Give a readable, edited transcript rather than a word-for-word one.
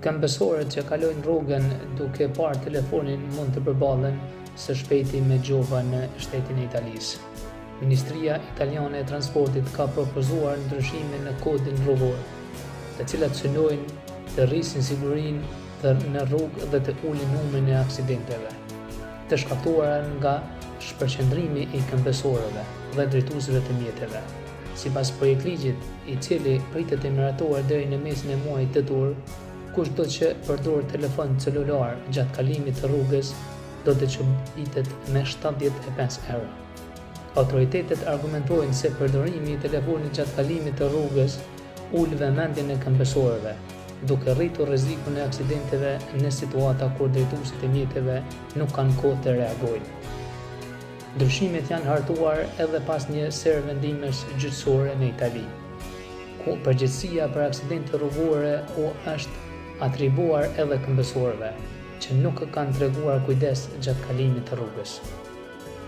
Këmbësorët që kalojnë rrugën duke parë telefonin mund të përballen së shpejti me gjova në shtetin e Italisë. Ministria Italiane e Transportit ka propozuar ndryshime në kodin rrugor, të cilat synojnë të rrisin sigurinë në rrugë dhe të ulin numrin e aksidenteve, të shkaktuara nga shpërqendrimi i këmbësorëve dhe drejtuesve të mjeteve. Sipas projektligjit, i cili pritet të miratohet deri në mesin e muajit tetor, kushdo që përdor telefon celular gjatë kalimit të rrugës do të çuditet me 75 euro. Autoritetet argumentojnë se përdorimi i telefonit gjatë kalimit të rrugës ul vëmendjen e këmbësorëve, duke rritur rrezikun e aksidenteve në situata kur drejtuesit e mjeteve nuk kanë kohë të reagojnë. Ndryshimet janë hartuar edhe pas një serë vendimesh gjyqësore në Itali, ku përgjegjësia për aksidente rrugore u është atribuar edhe këmbësorëve, që nuk kanë treguar kujdes gjatë kalimit të rrugës.